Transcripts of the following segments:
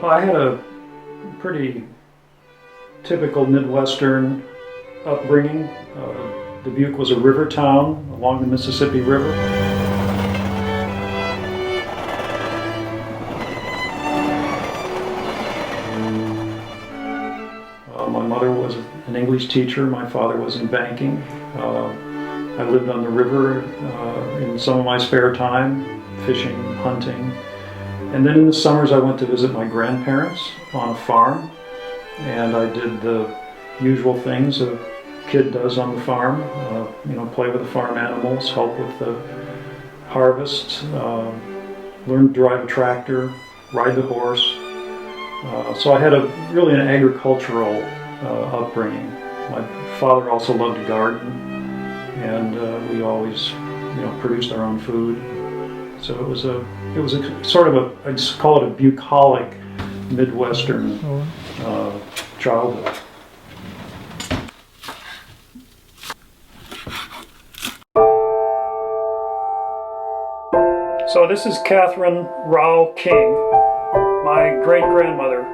I had a pretty typical Midwestern upbringing. Dubuque was a river town along the Mississippi River. My mother was an English teacher, my father was in banking. I lived on the river in some of my spare time, fishing, hunting. And then in the summers I went to visit my grandparents on a farm, and I did the usual things a kid does on the farm, play with the farm animals, help with the harvest, learn to drive a tractor, ride the horse. So I had really an agricultural upbringing. My father also loved to garden, and we always produced our own food. So it was a sort of I just call it a bucolic Midwestern childhood. So this is Catherine Rao King, my great-grandmother,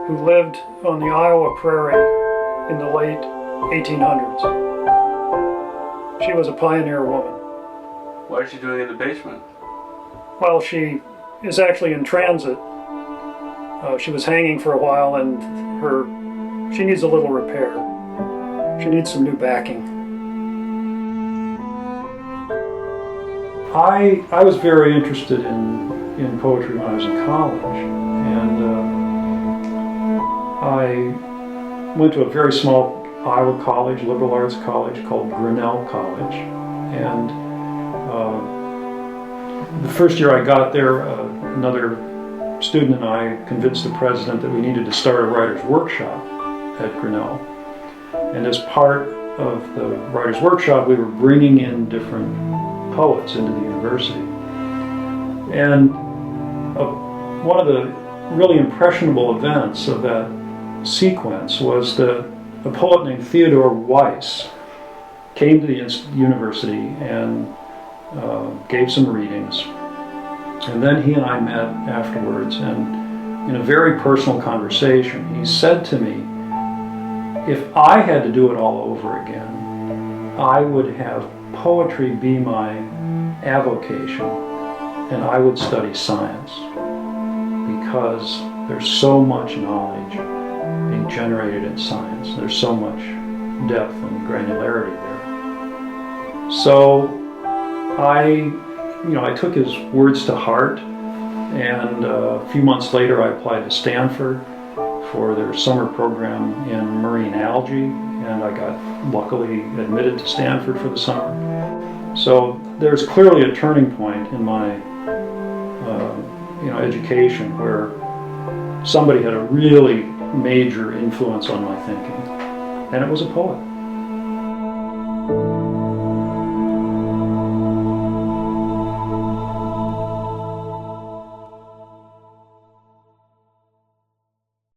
who lived on the Iowa prairie in the late 1800s. She was a pioneer woman. What is she doing in the basement? Well, she is actually in transit. She was hanging for a while, and she needs a little repair. She needs some new backing. I was very interested in poetry when I was in college, and I went to a very small Iowa college, liberal arts college called Grinnell College, and the first year I got there, another student and I convinced the president that we needed to start a writer's workshop at Grinnell. And as part of the writer's workshop, we were bringing in different poets into the university. And one of the really impressionable events of that sequence was that a poet named Theodore Weiss came to the university and gave some readings. And then he and I met afterwards, and in a very personal conversation, he said to me, if I had to do it all over again, I would have poetry be my avocation, and I would study science, because there's so much knowledge being generated in science. There's so much depth and granularity there. So I took his words to heart, and a few months later I applied to Stanford for their summer program in marine algae, and I got luckily admitted to Stanford for the summer. So there's clearly a turning point in my education where somebody had a really major influence on my thinking, and it was a poet.